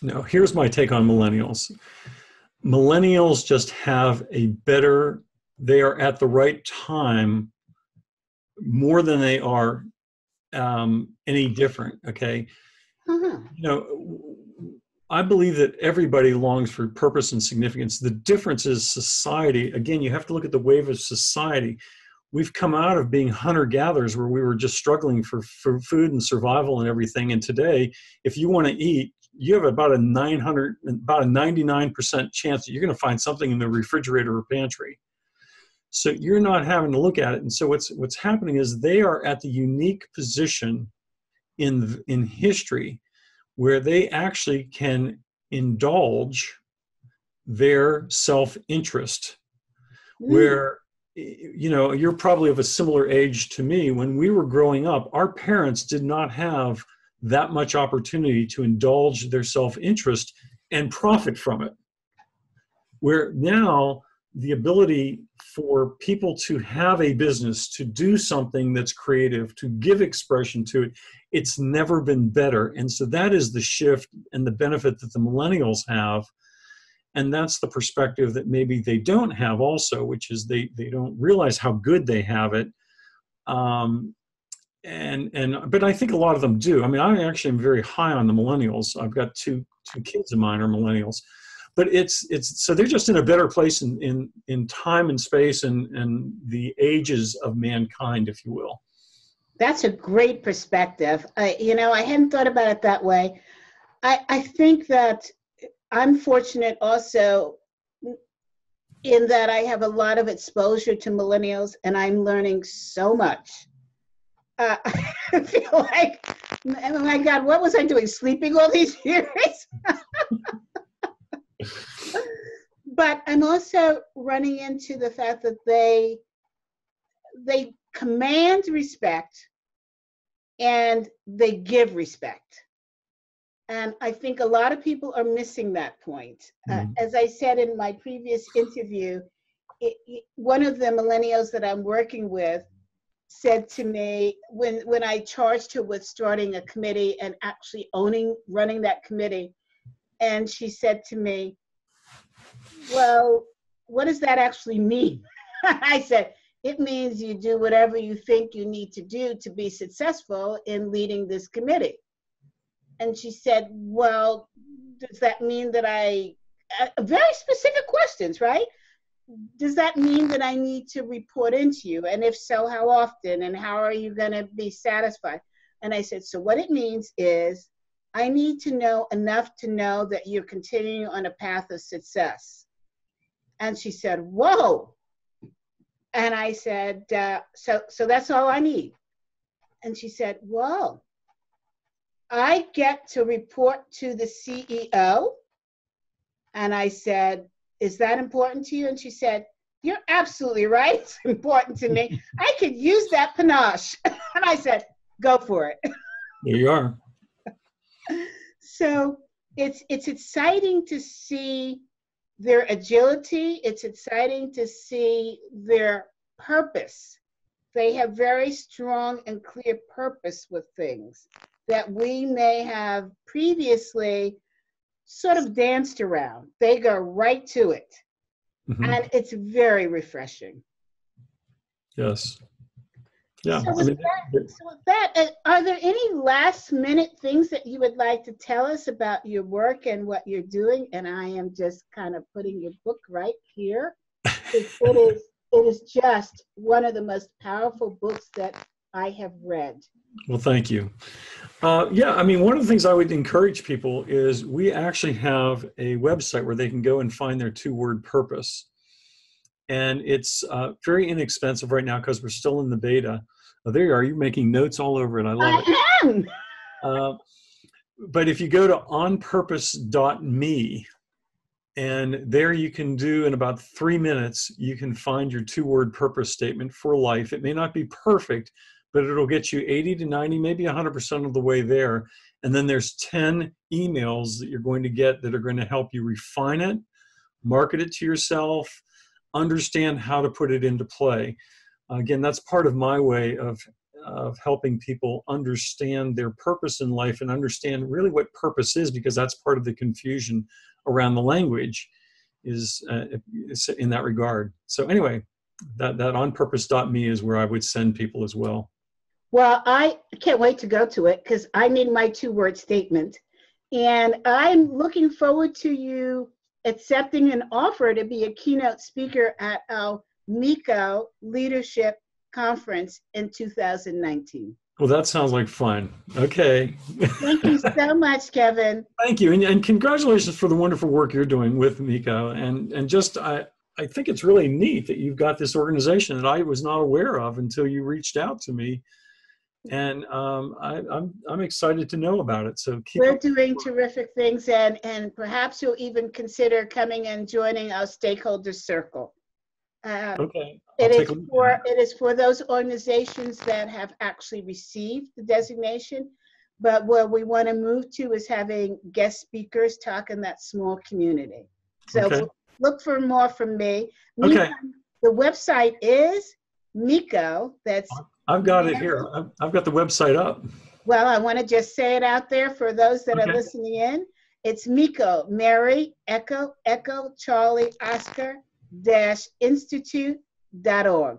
No, here's my take on millennials. Millennials just have they are at the right time more than they are any different. Okay. Uh-huh. You know, I believe that everybody longs for purpose and significance. The difference is society. Again, you have to look at the wave of society. We've come out of being hunter-gatherers where we were just struggling for food and survival and everything. And today, if you want to eat, you have about a 99% chance that you're going to find something in the refrigerator or pantry. So you're not having to look at it. And so what's happening is they are at the unique position in history where they actually can indulge their self-interest, where, you know, you're probably of a similar age to me. When we were growing up, our parents did not have that much opportunity to indulge their self-interest and profit from it. Where now the ability for people to have a business, to do something that's creative, to give expression to it, it's never been better. And so that is the shift and the benefit that the millennials have. And that's the perspective that maybe they don't have also, which is they don't realize how good they have it. But I think a lot of them do. I mean, I actually am very high on the millennials. I've got two kids of mine are millennials. But it's so they're just in a better place in time and space and the ages of mankind, if you will. That's a great perspective. You know, I hadn't thought about it that way. I think that I'm fortunate also in that I have a lot of exposure to millennials, and I'm learning so much. I feel like, oh my God, what was I doing? Sleeping all these years? But I'm also running into the fact that they command respect and they give respect. And I think a lot of people are missing that point. As I said in my previous interview, one of the millennials that I'm working with said to me, when I charged her with starting a committee and actually running that committee, and she said to me, well, what does that actually mean? I said, it means you do whatever you think you need to do to be successful in leading this committee. And she said, well, does that mean that very specific questions, right? Does that mean that I need to report into you? And if so, how often? And how are you going to be satisfied? And I said, so what it means is I need to know enough to know that you're continuing on a path of success. And she said, whoa. And I said, so that's all I need. And she said, whoa. I get to report to the CEO. And I said, is that important to you? And she said, you're absolutely right. It's important to me. I could use that panache. And I said, go for it. There you are. So it's exciting to see their agility. It's exciting to see their purpose. They have very strong and clear purpose with things that we may have previously sort of danced around. They go right to it. Mm-hmm. And it's very refreshing. Yes. Yeah. So with that, are there any last minute things that you would like to tell us about your work and what you're doing? And I am just kind of putting your book right here. It is just one of the most powerful books that I have read. Well, thank you. Yeah, I mean, one of the things I would encourage people is we actually have a website where they can go and find their 2-word purpose. And it's very inexpensive right now because we're still in the beta. Oh, there you are. You're making notes all over it. I love it. But if you go to onpurpose.me, and there you can do, in about 3 minutes, you can find your 2-word purpose statement for life. It may not be perfect, but it'll get you 80 to 90, maybe 100% of the way there. And then there's 10 emails that you're going to get that are going to help you refine it, market it to yourself, understand how to put it into play. Again, that's part of my way of helping people understand their purpose in life and understand really what purpose is, because that's part of the confusion around the language is in that regard. So anyway, that onpurpose.me is where I would send people as well. Well, I can't wait to go to it because I need my 2-word statement. And I'm looking forward to you accepting an offer to be a keynote speaker at our MECO Leadership Conference in 2019. Well, that sounds like fun. Okay. Thank you so much, Kevin. Thank you. And congratulations for the wonderful work you're doing with MECO. And just, I think it's really neat that you've got this organization that I was not aware of until you reached out to me. And I'm excited to know about it. So we're doing terrific things, and perhaps you'll even consider coming and joining our stakeholder circle. Okay. It is for those organizations that have actually received the designation, but where we want to move to is having guest speakers talk in that small community. So look for more from me. Meantime, the website is MECO. That's I've got it here. I've got the website up. Well, I want to just say it out there for those that are listening in. It's MECO, Mary, Echo, Charlie, Oscar, -institute.org.